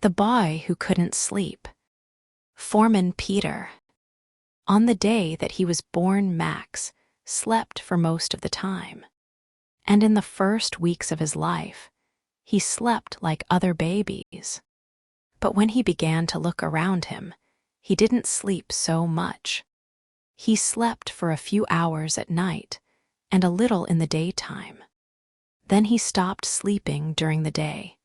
The boy who couldn't sleep. Foreman Peter. On the day that he was born, Max slept for most of the time. And in the first weeks of his life, he slept like other babies. But when he began to look around him, he didn't sleep so much. He slept for a few hours at night and a little in the daytime. Then he stopped sleeping during the day.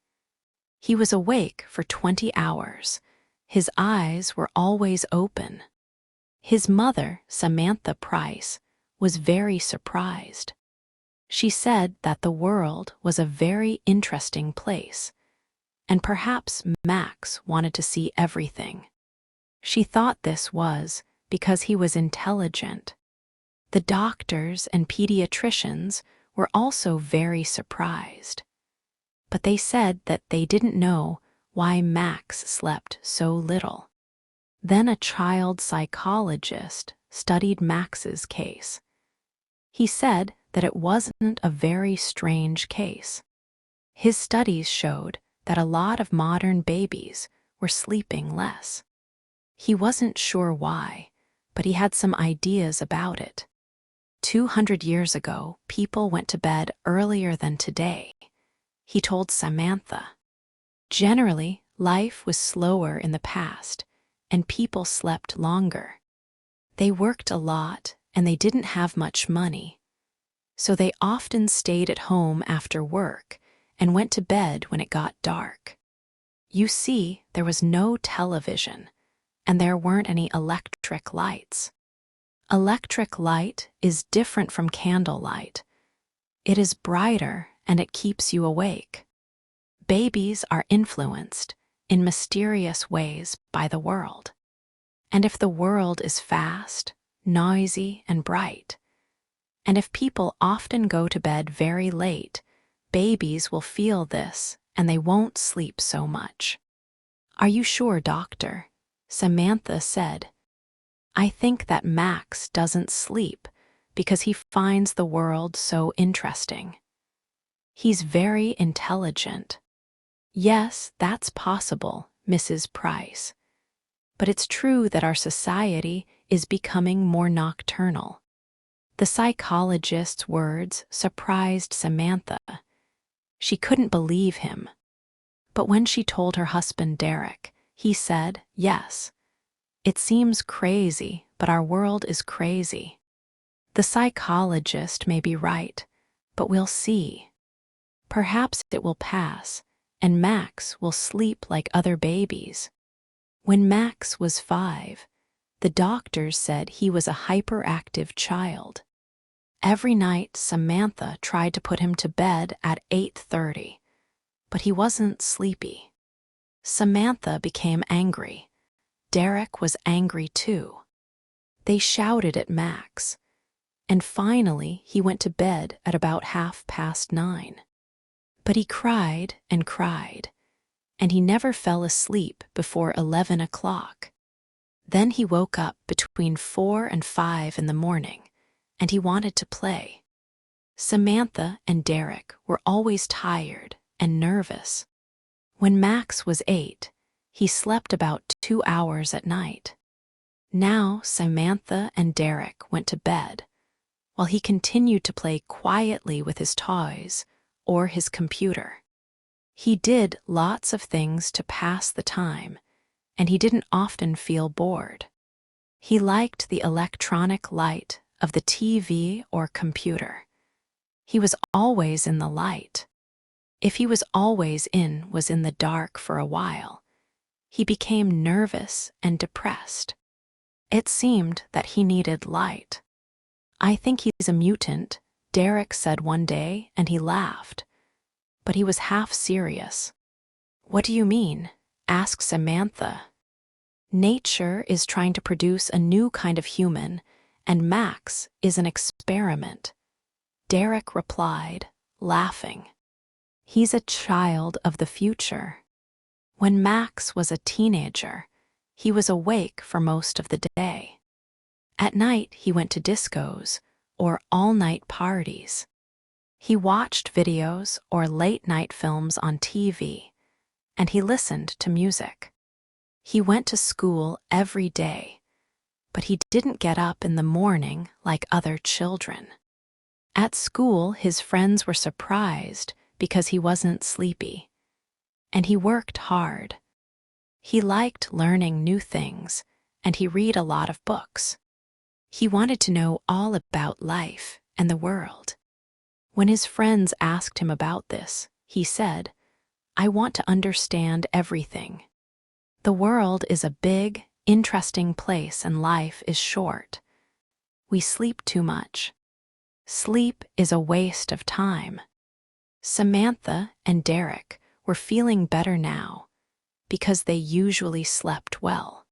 He was awake for 20 hours. His eyes were always open. His mother, Samantha Price, was very surprised. She said that the world was a very interesting place, and perhaps Max wanted to see everything. She thought this was because he was intelligent. The doctors and pediatricians were also very surprised, but they said that they didn't know why Max slept so little. Then a child psychologist studied Max's case. He said that it wasn't a very strange case. His studies showed that a lot of modern babies were sleeping less. He wasn't sure why, but he had some ideas about it. 200 years ago, people went to bed earlier than today, he told Samantha. Generally, life was slower in the past, and people slept longer. They worked a lot, and they didn't have much money. So they often stayed at home after work and went to bed when it got dark. You see, there was no television, and there weren't any electric lights. Electric light is different from candlelight. It is brighter and it keeps you awake. Babies are influenced in mysterious ways by the world. And if the world is fast, noisy, and bright, and if people often go to bed very late, babies will feel this and they won't sleep so much. "Are you sure, doctor?" Samantha said. "I think that Max doesn't sleep because he finds the world so interesting. He's very intelligent." "Yes, that's possible, Mrs. Price. But it's true that our society is becoming more nocturnal." The psychologist's words surprised Samantha. She couldn't believe him. But when she told her husband Derek, he said, "Yes. It seems crazy, but our world is crazy. The psychologist may be right, but we'll see. Perhaps it will pass, and Max will sleep like other babies." When Max was 5, the doctors said he was a hyperactive child. Every night, Samantha tried to put him to bed at 8:30, but he wasn't sleepy. Samantha became angry. Derek was angry too. They shouted at Max, and finally he went to bed at about 9:30. But he cried and cried, and he never fell asleep before 11 o'clock. Then he woke up between 4 and 5 in the morning, and he wanted to play. Samantha and Derek were always tired and nervous. When Max was 8, he slept about 2 hours at night. Now Samantha and Derek went to bed, while he continued to play quietly with his toys or his computer. He did lots of things to pass the time, and he didn't often feel bored. He liked the electronic light of the TV or computer. He was always in the light. If he was always was in the dark for a while, he became nervous and depressed. It seemed that he needed light. "I think he's a mutant," Derek said one day, and he laughed. But he was half serious. "What do you mean?" asked Samantha. "Nature is trying to produce a new kind of human, and Max is an experiment," Derek replied, laughing. "He's a child of the future." When Max was a teenager, he was awake for most of the day. At night, he went to discos or all-night parties. He watched videos or late-night films on TV, and he listened to music. He went to school every day, but he didn't get up in the morning like other children. At school, his friends were surprised because he wasn't sleepy, and he worked hard. He liked learning new things, and he read a lot of books. He wanted to know all about life and the world. When his friends asked him about this, he said, "I want to understand everything. The world is a big, interesting place and life is short. We sleep too much. Sleep is a waste of time." Samantha and Derek were feeling better now because they usually slept well.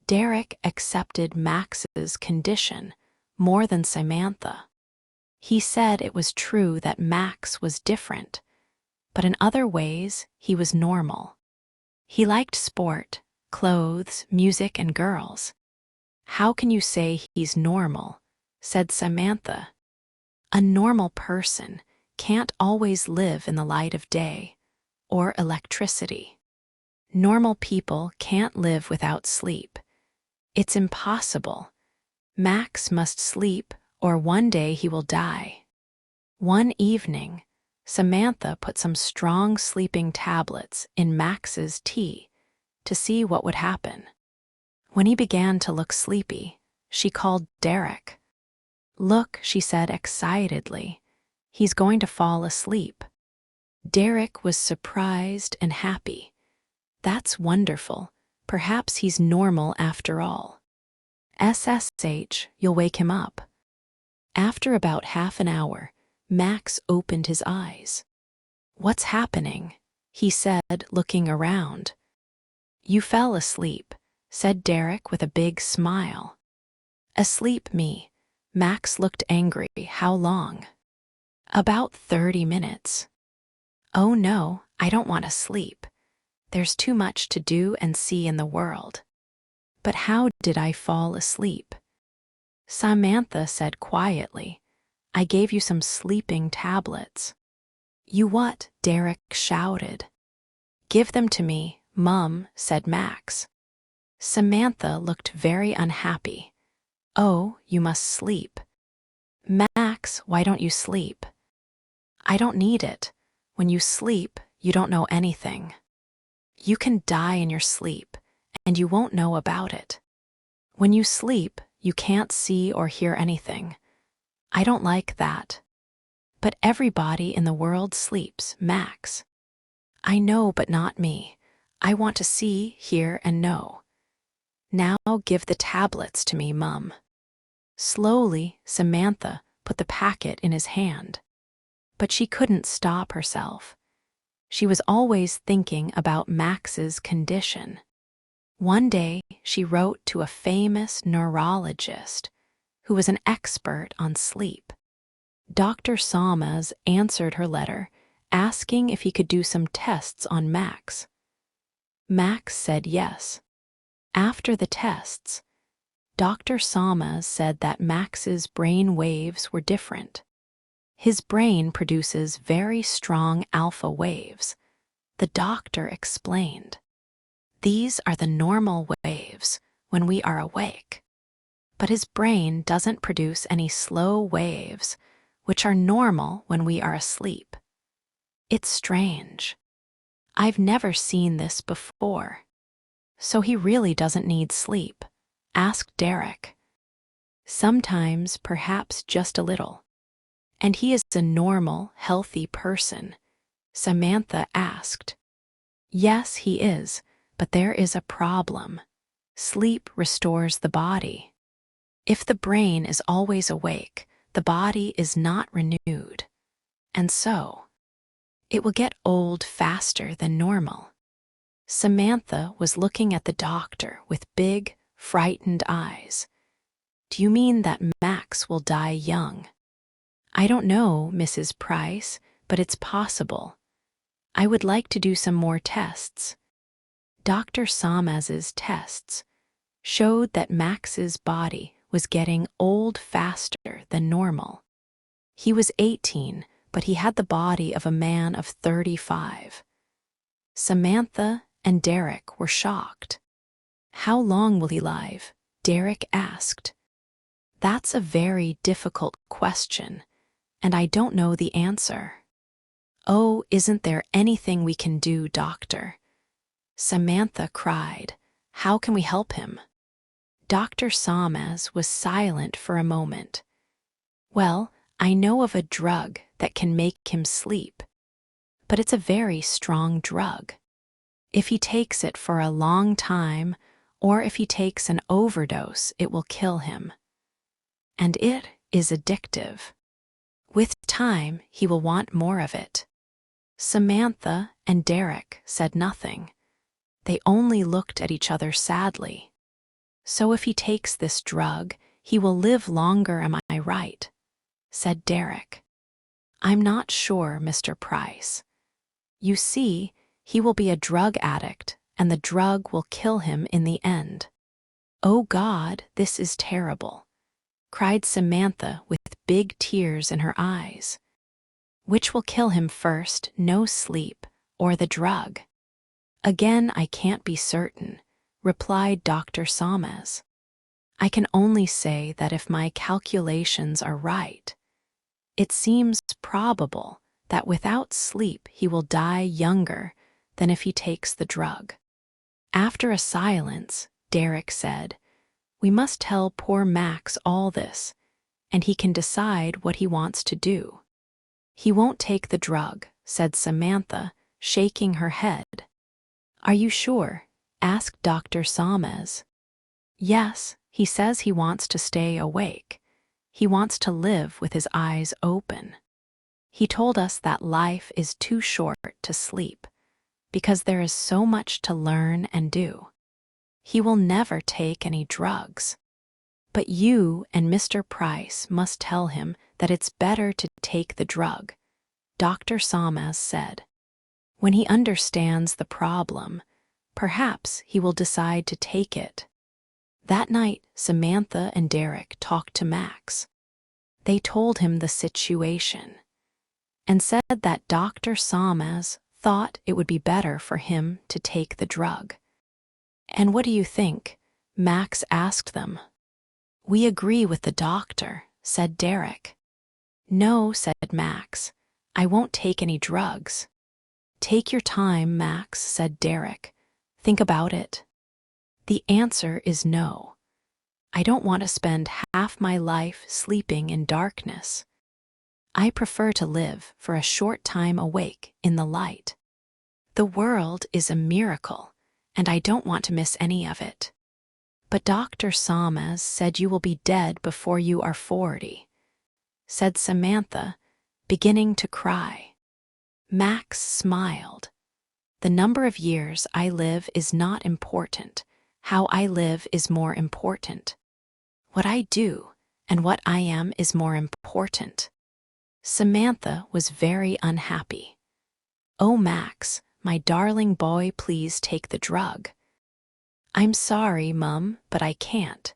Derek accepted Max's condition more than Samantha. He said it was true that Max was different, but in other ways he was normal. He liked sport, clothes, music, and girls. "How can you say he's normal?" said Samantha. "A normal person can't always live in the light of day or electricity. Normal people can't live without sleep. It's impossible. Max must sleep or one day he will die." One evening, Samantha put some strong sleeping tablets in Max's tea to see what would happen. When he began to look sleepy, she called Derek. "Look," she said excitedly, "he's going to fall asleep." Derek was surprised and happy. "That's wonderful. Perhaps he's normal after all. SSH, you'll wake him up." After about half an hour, Max opened his eyes. "What's happening?" he said, looking around. "You fell asleep," said Derek with a big smile. "Asleep me?" Max looked angry. "How long?" "About 30 minutes. "Oh no, I don't want to sleep. There's too much to do and see in the world." "But how did I fall asleep?" Samantha said quietly, "I gave you some sleeping tablets." "You what?" Derek shouted. "Give them to me, Mum," said Max. Samantha looked very unhappy. "Oh, you must sleep." "Max, why don't you sleep?" "I don't need it. When you sleep, you don't know anything. You can die in your sleep, and you won't know about it. When you sleep, you can't see or hear anything. I don't like that." "But everybody in the world sleeps, Max." "I know, but not me. I want to see, hear, and know." "Now give the tablets to me, Mum." Slowly, Samantha put the packet in his hand. But she couldn't stop herself. She was always thinking about Max's condition. One day, she wrote to a famous neurologist who was an expert on sleep. Dr. Salmas answered her letter, asking if he could do some tests on Max. Max said yes. After the tests, Dr. Salmas said that Max's brain waves were different. His brain produces very strong alpha waves. The doctor explained. These are the normal waves when we are awake. But his brain doesn't produce any slow waves, which are normal when we are asleep. It's strange. I've never seen this before. "So he really doesn't need sleep?" asked Derek. "Sometimes, perhaps just a little." "And he is a normal, healthy person?" Samantha asked. "Yes, he is, but there is a problem. Sleep restores the body. If the brain is always awake, the body is not renewed. And so, it will get old faster than normal." Samantha was looking at the doctor with big, frightened eyes. "Do you mean that Max will die young?" "I don't know, Mrs. Price, but it's possible. I would like to do some more tests." Dr. Salmas's tests showed that Max's body was getting old faster than normal. He was 18, but he had the body of a man of 35. Samantha and Derek were shocked. "How long will he live?" Derek asked. "That's a very difficult question, and I don't know the answer." "Oh, isn't there anything we can do, doctor?" Samantha cried. "How can we help him?" Dr. Salmaz was silent for a moment. "Well, I know of a drug that can make him sleep, but it's a very strong drug. If he takes it for a long time, or if he takes an overdose, it will kill him. And it is addictive. With time, he will want more of it." Samantha and Derek said nothing. They only looked at each other sadly. "So if he takes this drug, he will live longer, am I right?" said Derek. "I'm not sure, Mr. Price. You see, he will be a drug addict, and the drug will kill him in the end." "Oh God, this is terrible," cried Samantha with big tears in her eyes. "Which will kill him first, no sleep, or the drug?" "Again, I can't be certain," replied Dr. Salmaz. "I can only say that if my calculations are right, it seems probable that without sleep he will die younger than if he takes the drug." After a silence, Derek said, "We must tell poor Max all this, and he can decide what he wants to do." "He won't take the drug," said Samantha, shaking her head. "Are you sure?" asked Dr. Salmaz. "Yes, he says he wants to stay awake. He wants to live with his eyes open. He told us that life is too short to sleep, because there is so much to learn and do. He will never take any drugs. But you and Mr. Price must tell him that it's better to take the drug," Dr. Salmaz said. "When he understands the problem, perhaps he will decide to take it." That night, Samantha and Derek talked to Max. They told him the situation and said that Dr. Salmaz thought it would be better for him to take the drug. "And what do you think?" Max asked them. "We agree with the doctor," said Derek. "No," said Max, "I won't take any drugs." "Take your time, Max," said Derek. "Think about it." "The answer is no. I don't want to spend half my life sleeping in darkness. I prefer to live for a short time awake in the light. The world is a miracle, and I don't want to miss any of it." "But Dr. Salmaz said you will be dead before you are 40, said Samantha, beginning to cry. Max smiled. "The number of years I live is not important. How I live is more important. What I do and what I am is more important." Samantha was very unhappy. "Oh, Max, my darling boy, please take the drug." "I'm sorry, Mum, but I can't."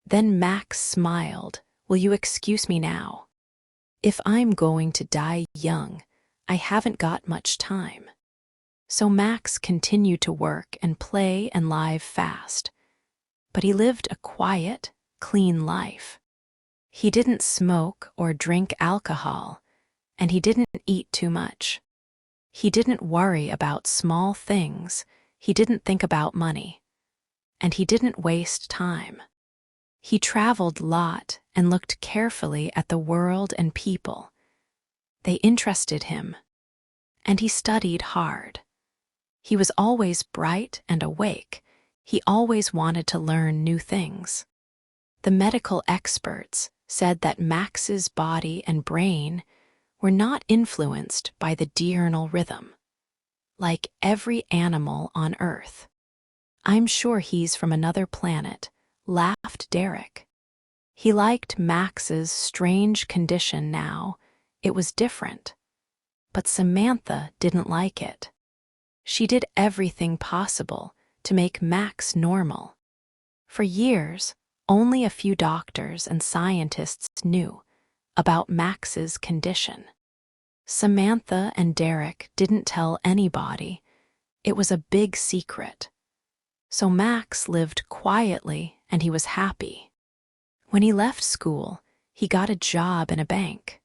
Then Max smiled. "Will you excuse me now? If I'm going to die young, I haven't got much time." So Max continued to work and play and live fast. But he lived a quiet, clean life. He didn't smoke or drink alcohol, and he didn't eat too much. He didn't worry about small things, he didn't think about money, and he didn't waste time. He traveled a lot and looked carefully at the world and people. They interested him, and he studied hard. He was always bright and awake. He always wanted to learn new things. The medical experts said that Max's body and brain were not influenced by the diurnal rhythm, like every animal on Earth. "I'm sure he's from another planet," laughed Derek. He liked Max's strange condition now. It was different. But Samantha didn't like it. She did everything possible to make Max normal. For years, only a few doctors and scientists knew about Max's condition. Samantha and Derek didn't tell anybody It was a big secret. So Max lived quietly and he was happy. When he left school, he got a job in a bank.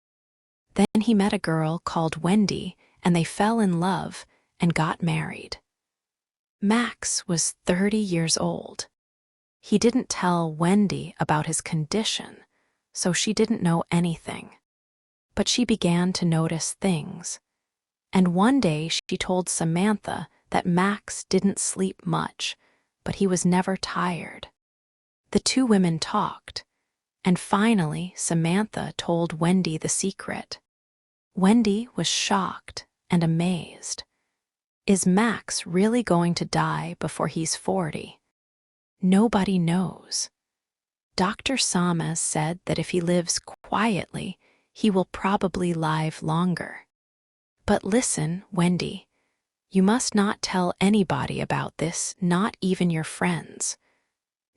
Then he met a girl called Wendy and they fell in love and got married. Max was 30 years old. He didn't tell Wendy about his condition, so she didn't know anything. But she began to notice things. And one day she told Samantha that Max didn't sleep much, but he was never tired. The two women talked, and finally Samantha told Wendy the secret. Wendy was shocked and amazed. Is Max really going to die before he's 40? Nobody knows. Dr. Samas said that if he lives quietly, he will probably live longer. But listen, Wendy, you must not tell anybody about this, not even your friends.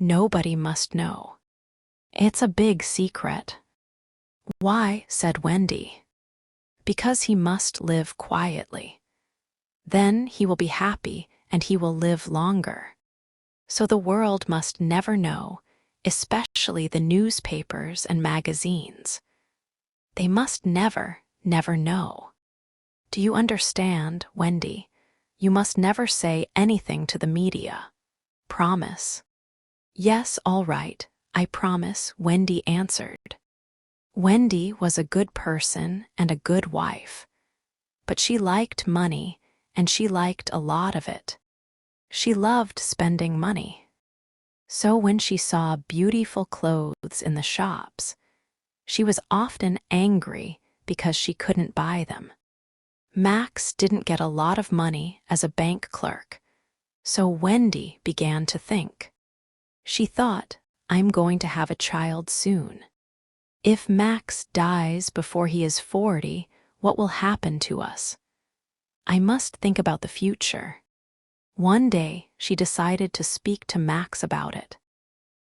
Nobody must know. It's a big secret. Why? Said Wendy. Because he must live quietly. Then he will be happy and he will live longer. So the world must never know, especially the newspapers and magazines. They must never, never know. Do you understand, Wendy? You must never say anything to the media. Promise. Yes, all right, I promise, Wendy answered. Wendy was a good person and a good wife. But she liked money, and she liked a lot of it. She loved spending money. So when she saw beautiful clothes in the shops, she was often angry because she couldn't buy them. Max didn't get a lot of money as a bank clerk, so Wendy began to think. She thought, I'm going to have a child soon. If Max dies before he is 40, what will happen to us? I must think about the future. One day, she decided to speak to Max about it.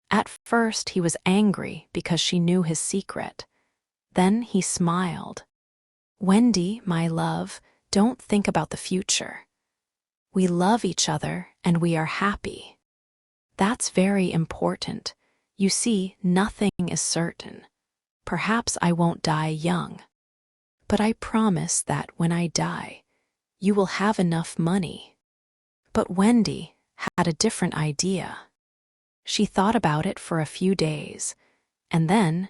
At first, he was angry because she knew his secret. Then he smiled. Wendy, my love, don't think about the future. We love each other and we are happy. That's very important. You see, nothing is certain. Perhaps I won't die young. But I promise that when I die, you will have enough money. But Wendy had a different idea. She thought about it for a few days, and then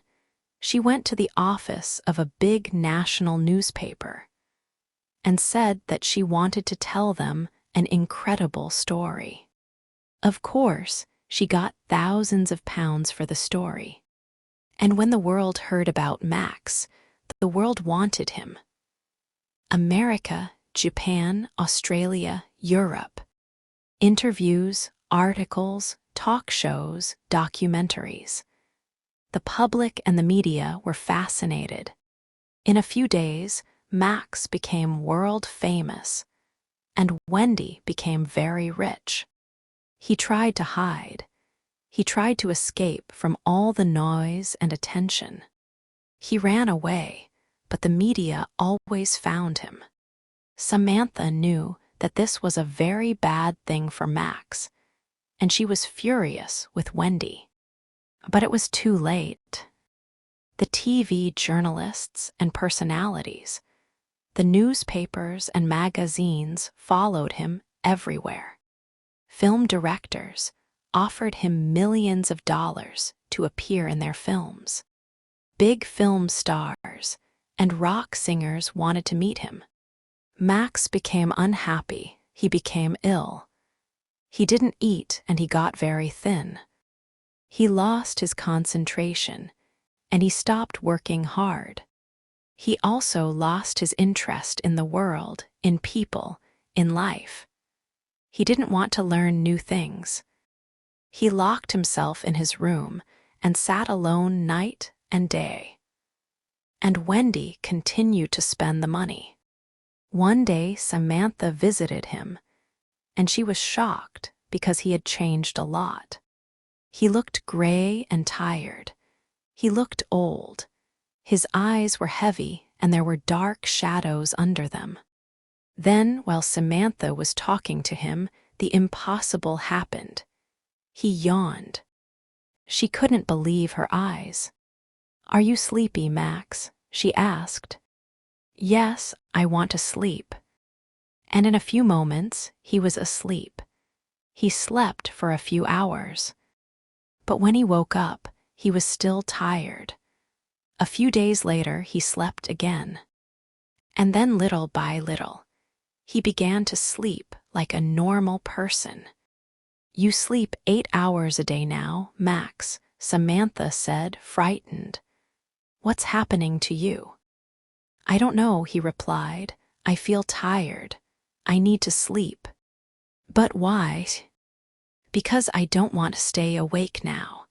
she went to the office of a big national newspaper and said that she wanted to tell them an incredible story. Of course, she got thousands of pounds for the story. And when the world heard about Max, the world wanted him. America, Japan, Australia, Europe. Interviews, articles, talk shows, documentaries. The public and the media were fascinated. In a few days, Max became world famous, and Wendy became very rich. He tried to hide. He tried to escape from all the noise and attention. He ran away, but the media always found him. Samantha knew that this was a very bad thing for Max, and she was furious with Wendy. But it was too late. The TV journalists and personalities, the newspapers and magazines followed him everywhere. Film directors offered him millions of dollars to appear in their films. Big film stars and rock singers wanted to meet him. Max became unhappy. He became ill. He didn't eat and he got very thin. He lost his concentration and he stopped working hard. He also lost his interest in the world, in people, in life. He didn't want to learn new things. He locked himself in his room and sat alone night and day. And Wendy continued to spend the money. One day, Samantha visited him, and she was shocked because he had changed a lot. He looked gray and tired. He looked old. His eyes were heavy, and there were dark shadows under them. Then, while Samantha was talking to him, the impossible happened. He yawned. She couldn't believe her eyes. "Are you sleepy, Max?" she asked. "Yes, I want to sleep." And in a few moments, he was asleep. He slept for a few hours. But when he woke up, he was still tired. A few days later, he slept again. And then little by little, he began to sleep like a normal person. "You sleep 8 hours a day now, Max," Samantha said, frightened. "What's happening to you?" "I don't know," he replied. "I feel tired. I need to sleep." "But why?" "Because I don't want to stay awake now.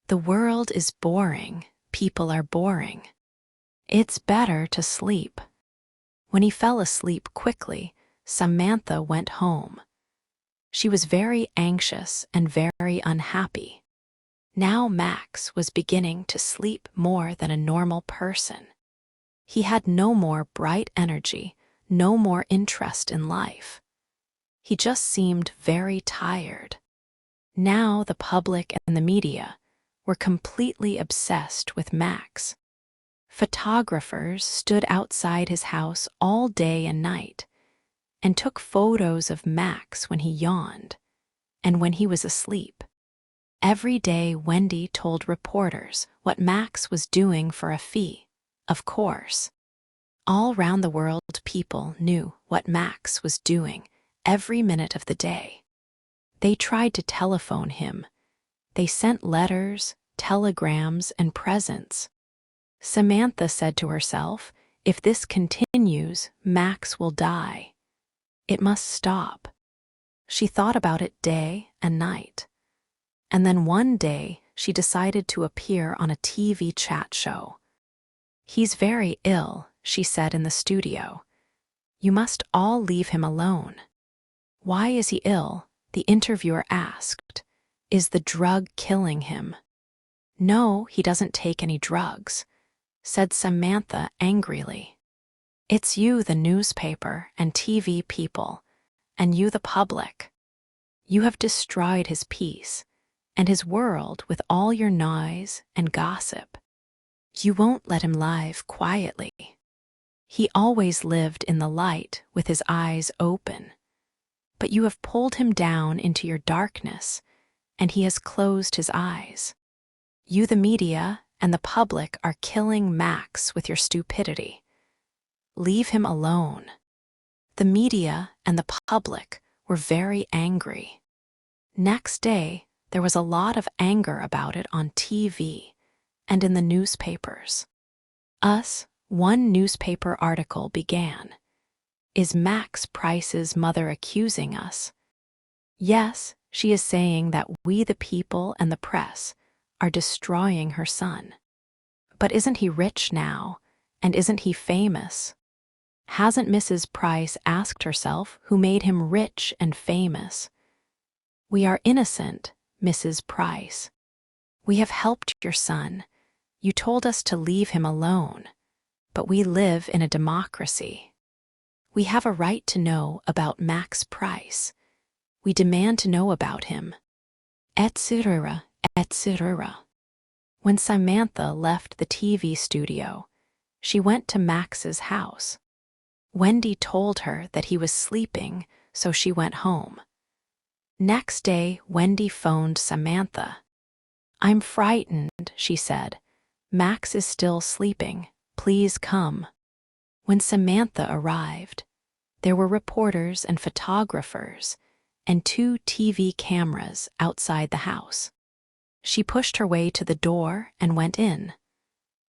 The world is boring. People are boring. It's better to sleep." When he fell asleep quickly, Samantha went home. She was very anxious and very unhappy. Now Max was beginning to sleep more than a normal person. He had no more bright energy, no more interest in life. He just seemed very tired. Now the public and the media were completely obsessed with Max. Photographers stood outside his house all day and night and took photos of Max when he yawned and when he was asleep. Every day Wendy told reporters what Max was doing for a fee, of course. All round the world people knew what Max was doing every minute of the day. They tried to telephone him. They sent letters, telegrams, and presents. Samantha said to herself, "If this continues, Max will die. It must stop." She thought about it day and night. And then one day she decided to appear on a TV chat show. "He's very ill," she said in the studio. "You must all leave him alone." "Why is he ill?" the interviewer asked. "Is the drug killing him?" "No, he doesn't take any drugs," said Samantha angrily. "It's you, the newspaper and TV people, and you, the public. You have destroyed his peace and his world with all your noise and gossip. You won't let him live quietly. He always lived in the light with his eyes open. But you have pulled him down into your darkness, and he has closed his eyes. You, the media, and the public are killing Max with your stupidity. Leave him alone." The media and the public were very angry. Next day, there was a lot of anger about it on TV and in the newspapers. One newspaper article began, "Is Max Price's mother accusing us?" "Yes, she is saying that we the people and the press are destroying her son." "But isn't he rich now? And isn't he famous?" Hasn't Mrs. Price asked herself who made him rich and famous? "We are innocent, Mrs. Price. We have helped your son. You told us to leave him alone. But we live in a democracy. We have a right to know about Max Price. We demand to know about him," etc., etc. When Samantha left the TV studio, she went to Max's house. Wendy told her that he was sleeping, so she went home. Next day, Wendy phoned Samantha. "I'm frightened," she said. "Max is still sleeping. Please come." When Samantha arrived, there were reporters and photographers and 2 TV cameras outside the house. She pushed her way to the door and went in.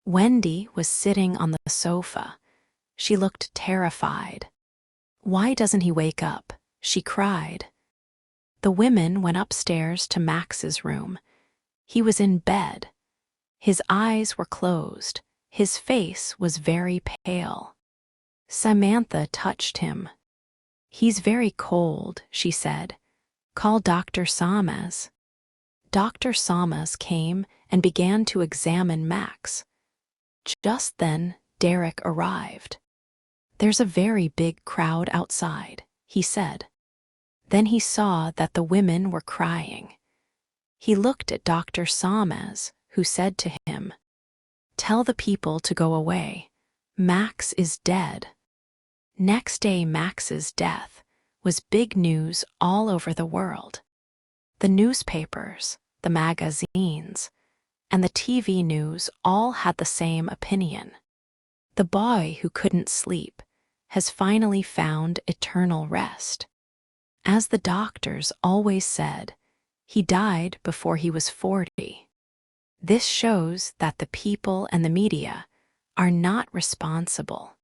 Wendy was sitting on the sofa. She looked terrified. "Why doesn't he wake up?" she cried. The women went upstairs to Max's room. He was in bed. His eyes were closed. His face was very pale. Samantha touched him. "He's very cold," she said. "Call Dr. Samas." Dr. Samas came and began to examine Max. Just then, Derek arrived. "There's a very big crowd outside," he said. Then he saw that the women were crying. He looked at Dr. Salmez, who said to him, "Tell the people to go away. Max is dead." Next day, Max's death was big news all over the world. The newspapers, the magazines, and the TV news all had the same opinion. The boy who couldn't sleep has finally found eternal rest. As the doctors always said, he died before he was 40. This shows that the people and the media are not responsible